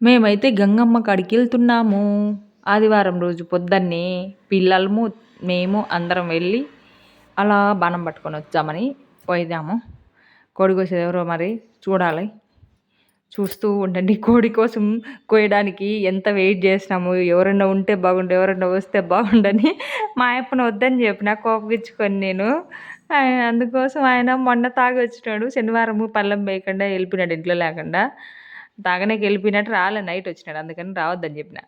మేమైతే గంగమ్మ కాడికి వెళ్తున్నాము. ఆదివారం రోజు పొద్దున్నే పిల్లలము, మేము అందరం వెళ్ళి అలా బాణం పట్టుకొని వచ్చామని పోయినాము. కోడి కోసేది ఎవరో మరి చూడాలి. చూస్తూ ఉండండి. కోడి కోసం కోయడానికి ఎంత వెయిట్ చేసినాము. ఎవరన్నా ఉంటే బాగుండు, ఎవరన్నా వస్తే బాగుండని మా అయ్యప్పని వద్దని చెప్పిన కోపగించుకొని నేను. అందుకోసం ఆయన మొన్న తాగి వచ్చినాడు. శనివారము పళ్ళెం వేయకుండా వెళ్ళిపోయినాడు ఇంట్లో లేకుండా. తాగనీకి వెళ్ళిపోయినట్టు రాలే, నైట్ వచ్చినాడు. అందుకని రావద్దని చెప్పిన.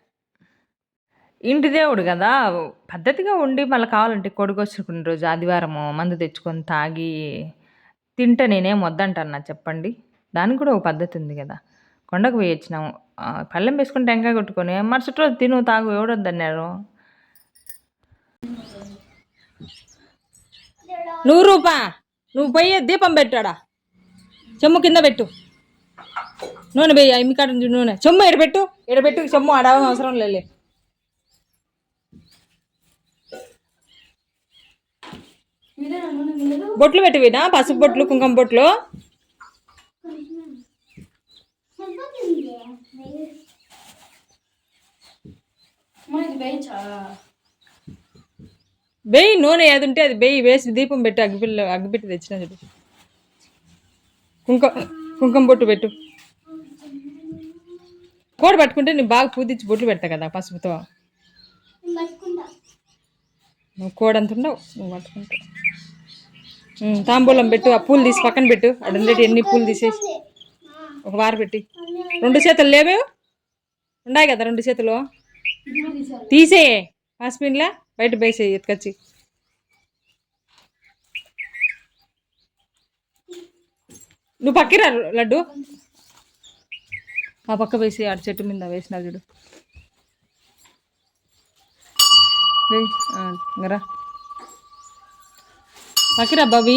ఇంటి దేవుడు కదా, పద్ధతిగా ఉండి మళ్ళీ కావాలంటే కోడి కోసుకున్న రోజు ఆదివారము మందు తెచ్చుకొని తాగి తింటే నేనేం వద్దంటానా చెప్పండి. దానికి కూడా ఒక పద్ధతి ఉంది కదా. కొండకు పోయి వచ్చినాము, పళ్ళెం వేసుకుని టెంకాయ కొట్టుకొని మరుసటి రోజు తిను తాగు, ఎవడొద్దన్నారు. నువ్వు పోయి దీపం పెట్టాడా, చెమ్ము కింద పెట్టు, నూనె పోయి ఇమ్మికాడ నూనె, చెమ్ము ఎడబెట్టు చెమ్ము ఆడ అవసరం లేలే. బొట్లు పెట్టివినా, పసుపు బొట్లు, కుంకుమ బొట్లు. బెయ్యి నూనె ఏది ఉంటే అది బెయ్యి వేసి దీపం పెట్టి అగ్గిపెట్టి తెచ్చిన చూడు. కుంకుమ బొట్టు పెట్టు. కోడి పట్టుకుంటే నేను బాగా పూదిచ్చి బొట్లు పెడతా కదా పసుపుతో. నువ్వు కోడంత ఉండవు, నువ్వు పట్టుకుంటావు. తాంబూలం పెట్టు, ఆ పూలు తీసి పక్కన పెట్టు. అడుండేటి ఎన్ని పూలు తీసేసి ఒక వార పెట్టి. 2 చేతులు లేవేవు ఉన్నాయి కదా, 2 చేతులు తీసే పాస్పిన్లా బయట బేసే ఎత్తుకొచ్చి. నువ్వు పక్కిరా లడ్డు, ఆ పక్క వేసి ఆడ చెట్టు మీద వేసినా చూడు. ఇంకరా పక్కిరా బాబీ.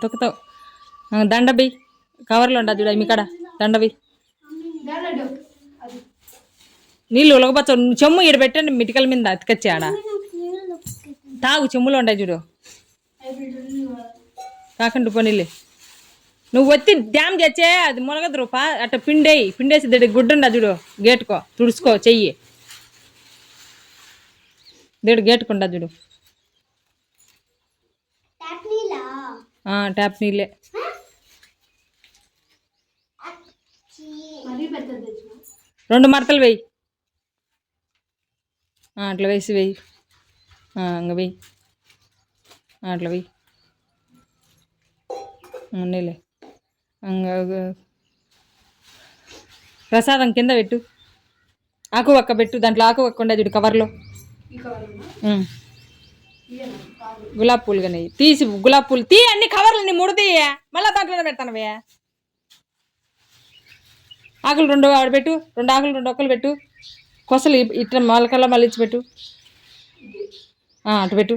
తొక్కుతావు. దండబి కవర్లో ఉండ చూడ మీ కాడ దండబి. నీళ్ళు ఉలగపచ్చ చెమ్ము ఈడ పెట్టండి, మిటికల మీద అతికొచ్చి ఆడ తాగు. చెమ్ములో ఉండే చూడు, కాకుండా పోనీలే. నువ్వు వచ్చి డ్యామ్ తెచ్చే అది మునగదు రూపా. అట్ట పిండేసి గుడ్డు ఉండ చూడు, గేటుకో తుడుచుకో చెయ్యి. గేటుకుండ చూడు. ట్యాప్ నీళ్ళే. రెండు మడతలు వెయ్యి, అట్లా వేసి వెయ్యి. ఇంక వెయ్యి, అట్లా వెయ్యి. నీళ్ళే. ప్రసాదం కింద పెట్టు, ఆకు ఒక్క పెట్టు. దాంట్లో ఆకు ఒక్క ఉండే చూడు కవర్లో. గులాబీ పూలు కానీ తీసి, గులాబీ పూలు తీ, అన్ని కవర్లు నీ ముడిది మళ్ళీ దాంట్లోనే పెడతానవే. ఆకులు 2 ఆడబెట్టు, 2 ఆకులు 2 ఒక్కలు పెట్టు. కొసలు ఇట్లా మొలకల్లా మళ్ళీ ఇచ్చి పెట్టు. అటు పెట్టు.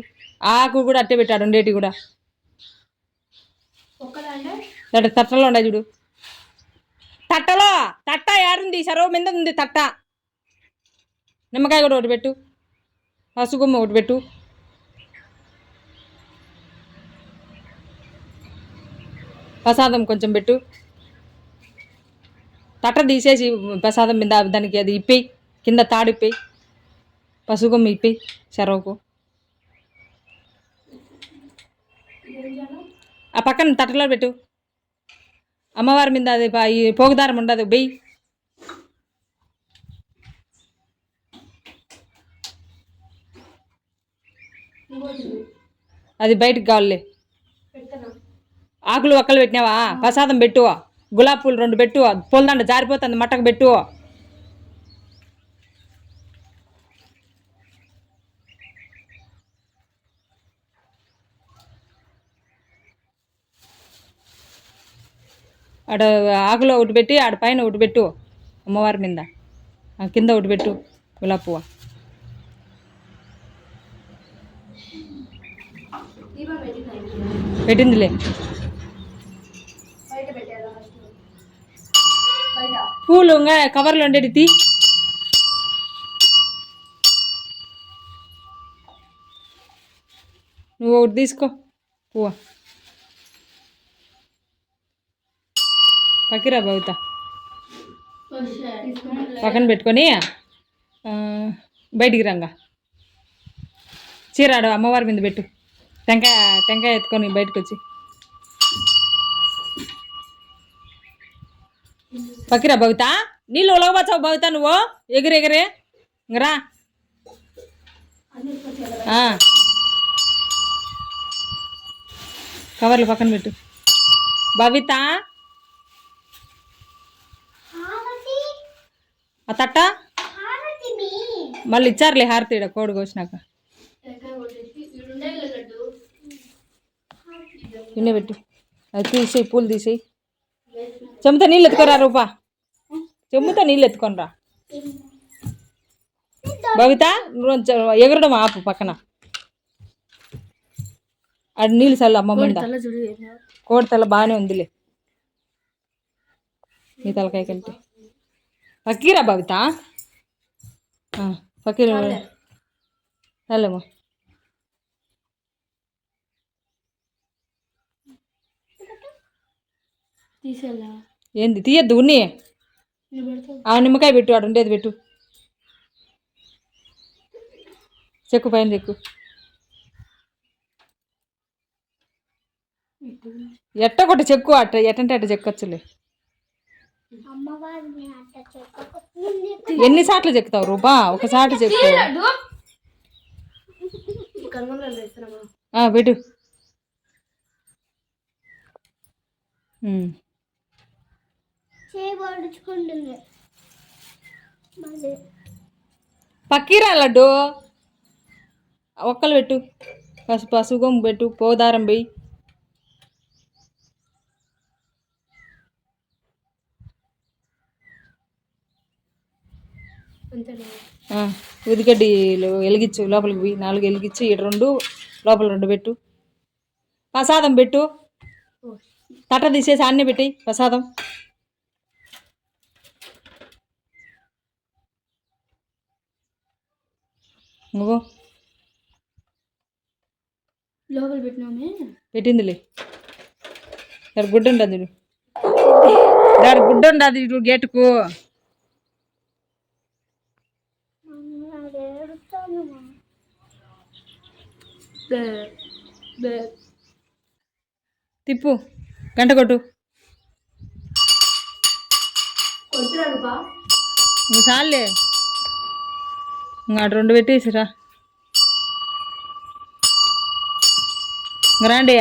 ఆకు కూడా అట్టే పెట్టాడు ఉండేటి కూడా. తట్టలో ఉండే చూడు, తట్ట ఏడుంది, సరవ మీద ఉంది తట్ట. నిమ్మకాయ కూడా ఒకటి పెట్టు, పసుగుమ్మ ఒకటి పెట్టు. ప్రసాదం కొంచెం పెట్టు. తట్ట తీసేసి ప్రసాదం మీద దానికి అది ఇప్పేయి, కింద తాడిప్పేయి, పసుగుమ్మ ఇప్పేయి చెరవకు. ఆ పక్కన తట్టలో పెట్టు. అమ్మవారి మీద అది పోగుదారం ఉండదు, బెయ్యి. అది బయటకు కావాలే. ఆకులు ఒక్కలు పెట్టినావా, ప్రసాదం పెట్టు. గులాబీ పూలు 2 పెట్టు, పూలదండ జారిపోతుంది, మట్టకు పెట్టు. ఆడ ఆకులో ఒకటి పెట్టి, ఆడ పైన ఒకటి పెట్టు అమ్మవారి మీద, కింద ఒకటి పెట్టు గులాబీ పువ్వు. పెట్టిందిలే. పూలు ఇంకా కవర్లో ఉండేది తీ. నువ్వు ఒకటి తీసుకో పువ్వు. పక్కిరా బౌతా పక్కన పెట్టుకొని బయటికి రంగా చీరాడు అమ్మవారి మీద పెట్టు టెంకాయ ఎత్తుకొని బయటకు వచ్చి పక్కిరా బౌతా నీళ్ళు ఉలగబచ్చావు బౌతా నువ్వు ఎగిరెగిరే ఇంకరా కవర్లు పక్కన పెట్టు భవిత ఆ తట్ట మళ్ళీ ఇచ్చారులే హారతి ఈడ కోడి కోసినాక ఇన్నే పెట్టు అది తీసేయి పూలు తీసేయి చెమ్ముతో నీళ్ళు ఎత్తుకోరా రూపా చెమ్ముతో నీళ్ళు ఎత్తుకోనరా భవిత ఎగరడం ఆపు పక్కన అది నీళ్ళు చల్లు అమ్మమ్మ కోడి తల బాగానే ఉందిలే నీ తలకాయ కంటే పక్కీరా భవిత పక్కీరా చల్లమ్మా ఏంది తీయద్దు ఉన్ని నిమ్మకాయ పెట్టు వాడు ఉండేది పెట్టు చెక్కు పైన చెక్కు ఎట్ట కొట్టి చెక్కు అట్ట ఎట్టంటే అట్ట చెక్కచ్చులే ఎన్నిసార్లు చెక్కుతావు రూపా ఒకసారి చెక్కు పెట్టు పక్కీరా లడ్డు ఒక్కలు పెట్టు పసుగొమ్ము పెట్టు పోదారం పోయి ఉదిగడ్డీలు వెలిగించు లోపలికి పోయి 4 వెలిగించి 2 లోపల 2 పెట్టు ప్రసాదం పెట్టు తట్ట తీసేసి అన్నీ పెట్టి ప్రసాదం నువ్వు లోపల పెట్టినామే పెట్టిందిలే దాని గుడ్డ ఉండదు దాని గుడ్డ ఉండదు ఇటు గేటుకు తిప్పు గంట కొట్టు నువ్వు చాలే ఇంకా 2 పెట్టేసిరా రాండి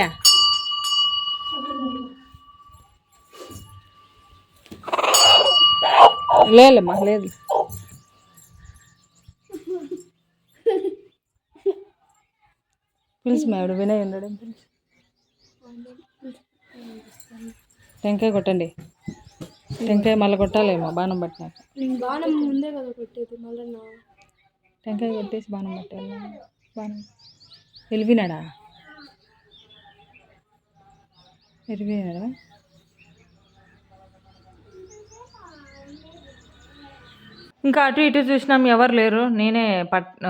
లేదమ్మా లేదు పిలుసు మేడం వినయ్ ఉన్నాడు పిలుసు టెంకాయ కొట్టండి టెంకాయ మళ్ళీ కొట్టాలేమో బాణం పట్టినాక టెంకాయ కొట్టేసి బాణం పట్టాలి బాణం వెళ్ళిపోయినాడా ఇంకా అటు ఇటు చూసినాం ఎవరు లేరు నేనే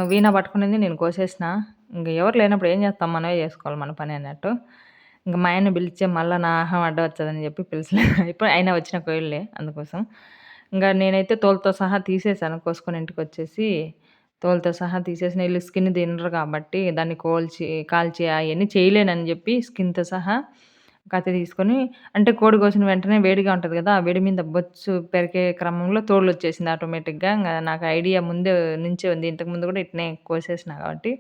వీణ పట్టుకునేది నేను కోసేసిన ఇంకా ఎవరు లేనప్పుడు ఏం చేస్తాం మనమే చేసుకోవాలి మన పని అన్నట్టు ఇంకా మా ఆయన పిలిచే మళ్ళీ నా ఆహం అడ్డ వచ్చదని చెప్పి పిలిచలేదు ఇప్పుడు అయినా వచ్చిన కోయిల్లే అందుకోసం ఇంకా నేనైతే తోలుతో సహా తీసేసాను కోసుకొని ఇంటికి వచ్చేసి తోలుతో సహా తీసేసిన వీళ్ళు స్కిన్ తినరు కాబట్టి దాన్ని కాల్చి అవన్నీ చేయలేనని చెప్పి స్కిన్తో సహా కత్తి తీసుకొని అంటే కోడి కోసిన వెంటనే వేడిగా ఉంటుంది కదా ఆ వేడి మీద బొచ్చు పెరిగే క్రమంలో తోళ్ళు వచ్చేసింది ఆటోమేటిక్గా ఇంకా నాకు ఐడియా ముందే నుంచే ఉంది ఇంతకుముందు కూడా ఇట్నే కోసేసిన కాబట్టి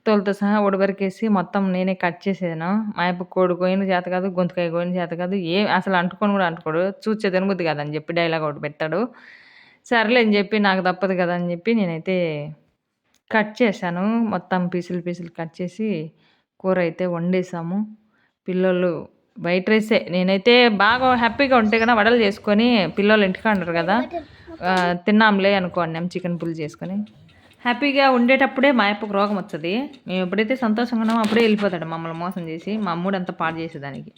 తోలుతో సహా ఉడబరికేసి మొత్తం నేనే కట్ చేసేదాను మా యప్ప కోడి కోయిన చేత కాదు గొంతుకాయ కోయిన చేత కాదు అసలు అంటుకొని కూడా అంటుకోడు చూసే తినబుద్ది కాదని చెప్పి డైలాగ్ ఒకటి పెట్టాడు సర్లే అని చెప్పి నాకు తప్పదు కదా అని చెప్పి నేనైతే కట్ చేశాను మొత్తం పీసులు కట్ చేసి కూర అయితే వండేసాము పిల్లలు వైట్ రైసే నేనైతే బాగా హ్యాపీగా ఉంటే కదా వడలు చేసుకొని పిల్లలు ఇంటికి అంటారు కదా తిన్నాంలే అనుకోండి చికెన్ పుల్ చేసుకొని హ్యాపీగా ఉండేటప్పుడే మా అప్పకు రోగం వస్తుంది మేము ఎప్పుడైతే సంతోషంగా ఉన్నామో అప్పుడే వెళ్ళిపోతాడు మమ్మల్ని మోసం చేసి మా అమ్ముడు అంతా పాడు చేసేదానికి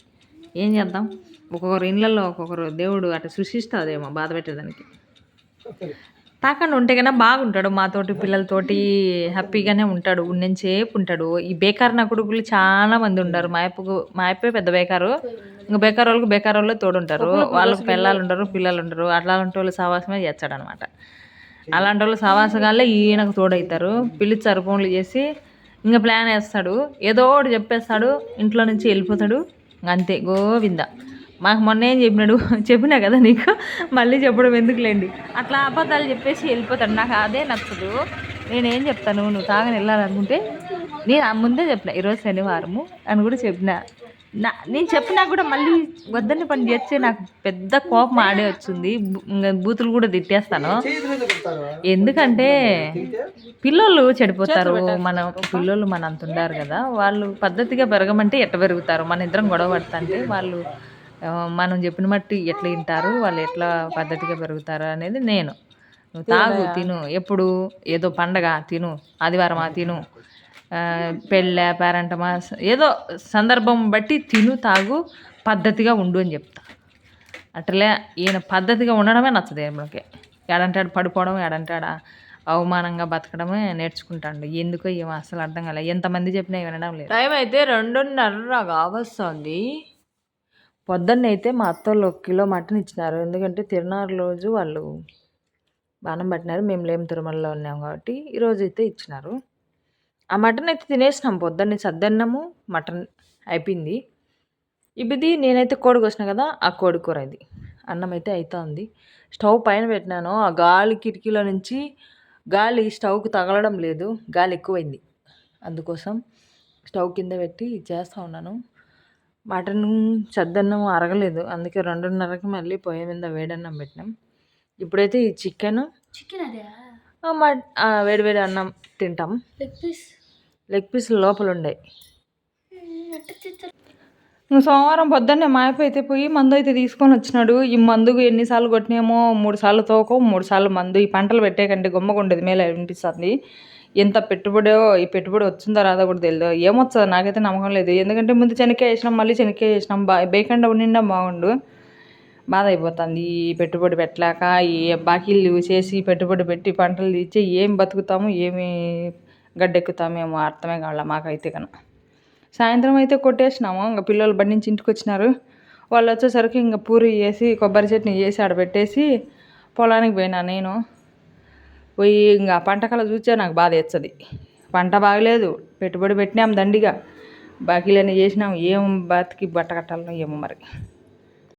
ఏం చేద్దాం ఒక్కొక్కరు ఇళ్ళల్లో ఒక్కొక్కరు దేవుడు అట్లా సృష్టిస్తుందేమో బాధ పెట్టేదానికి తాకుండా ఉంటే కన్నా బాగుంటాడు మాతోటి పిల్లలతోటి హ్యాపీగానే ఉంటాడు ఉన్నంతసేపు ఉంటాడు. ఈ బేకార్ నా కొడుకులు చాలా మంది ఉంటారు. మా అప్పే పెద్ద బేకారు. ఇంకా బేకార్ వాళ్ళు తోడుంటారు. వాళ్ళకి పిల్లలు ఉండరు, పిల్లలు ఉండరు. అట్లాంటి వాళ్ళు సావాసమే చేస్తాడనమాట. అలాంటి వాళ్ళు సావాసగాళ్ళే ఈయనకు తోడవుతారు. పిలిచారు ఫోన్లు చేసి ఇంకా ప్లాన్ వేస్తాడు. ఏదో ఒకటి చెప్పేస్తాడు, ఇంట్లో నుంచి వెళ్ళిపోతాడు. అంతే గోవింద. మాకు మొన్న ఏం చెప్పినా కదా నీకు, మళ్ళీ చెప్పడం ఎందుకులేండి. అట్లా అబద్ధాలు చెప్పేసి వెళ్ళిపోతాడు. నాకు అదే నచ్చదు. నేనేం చెప్తాను, నువ్వు తాగని వెళ్ళాలనుకుంటే నేను ముందే చెప్పిన ఈరోజు శనివారము అని కూడా చెప్పిన. నేను చెప్పినా కూడా మళ్ళీ వద్దని పని చేస్తే నాకు పెద్ద కోపం ఆడే వచ్చింది. బూతులు కూడా తిట్టేస్తాను. ఎందుకంటే పిల్లలు చెడిపోతారు. పిల్లలు మన అంత ఉండారు కదా, వాళ్ళు పద్ధతిగా పెరగమంటే ఎట్ట పెరుగుతారు. మన ఇద్దరం గొడవ పడుతుంటే వాళ్ళు మనం చెప్పిన మట్టి ఎట్లా తింటారు, వాళ్ళు ఎట్లా పద్ధతిగా పెరుగుతారు అనేది నేను. నువ్వు తాగు, తిను, ఎప్పుడు ఏదో పండగ తిను, ఆదివారమా తిను, పెళ్ళ పేరంటమా ఏదో సందర్భం బట్టి తిను, తాగు, పద్ధతిగా ఉండు అని చెప్తా. అట్లే ఈయన పద్ధతిగా ఉండడమే నచ్చదు. మనకి ఎడంటాడు పడిపోవడం, ఎడంటాడా అవమానంగా బతకడమే నేర్చుకుంటాడు. ఎందుకో ఏమో అసలు అర్థం కాలే. ఎంతమంది చెప్పినా వినడం లేదు. టైం అయితే 2:30 కావస్తుంది. పొద్దున్న అయితే మా అత్తోళ్ళు 1 కిలో మటన్ ఇచ్చినారు. ఎందుకంటే తిరునాళ్ళ రోజు వాళ్ళు బాణం పట్టినారు. మేము లేము, తిరుమలలో ఉన్నాం కాబట్టి ఈరోజు అయితే ఇచ్చినారు. ఆ మటన్ అయితే తినేసినాం. పొద్దున్నే సద్దన్నము మటన్ అయిపోయింది. ఇది నేనైతే కోడి కోసిన కదా, ఆ కోడి కూర ఇది. అన్నం అయితే అవుతా ఉంది. స్టవ్ పైన పెట్టినాను. ఆ గాలి కిటికీలో నుంచి గాలి స్టవ్కి తగలడం లేదు, గాలి ఎక్కువైంది. అందుకోసం స్టవ్ కింద పెట్టి చేస్తూ ఉన్నాను. మటన్ సద్దన్నం అరగలేదు, అందుకే 2:30కి మళ్ళీ పొయ్యి మీద వేడన్నం పెట్టినాం. ఇప్పుడైతే ఈ చికెన్ వేడి అన్నం తింటాం. లెగ్ పీస్ లోపల ఉన్నాయి. సోమవారం పొద్దున్నే మా అయ్యప్ప అయితే పోయి మందు అయితే తీసుకొని వచ్చినాడు. ఈ మందుకు ఎన్నిసార్లు కొట్టినామో, 3 సార్లు తోకం, 3 సార్లు మందు. ఈ పంటలు పెట్టే కంటే గుమ్మగుండేది మేలే అనిపిస్తుంది. ఎంత పెట్టుబడో, ఈ పెట్టుబడి వచ్చిందో రాదో కూడా తెలియదు. ఏమొస్తుందో నాకైతే నమ్మకం లేదు. ఎందుకంటే ముందు చెనక్కాయ వేసినాం, మళ్ళీ చెనక్కాయ వేసినాం. బేకండా ఉండిండా బాగుండు. బాధ అయిపోతుంది. ఈ పెట్టుబడి పెట్టలేక, ఈ బాకీలు చేసి పెట్టుబడి పెట్టి పంటలు తీసి ఏం బతుకుతాము, ఏమి గడ్డెక్కుతామేమో అర్థమే కావాల మాకైతే కనుక. సాయంత్రం అయితే కొట్టేసినాము. ఇంకా పిల్లలు బండి నుంచి ఇంటికి వచ్చినారు. వాళ్ళు వచ్చేసరికి ఇంకా పూరి వేసి కొబ్బరి చట్నీ చేసి ఆడబెట్టేసి పొలానికి పోయినా. నేను పోయి ఇంకా పంట కళ చూసే నాకు బాధ వేస్తుంది. పంట బాగలేదు, పెట్టుబడి పెట్టినాం దండిగా, బాకీలన్నీ చేసినాం. ఏం బతికి బట్ట కట్టాలనో ఏమో మరి.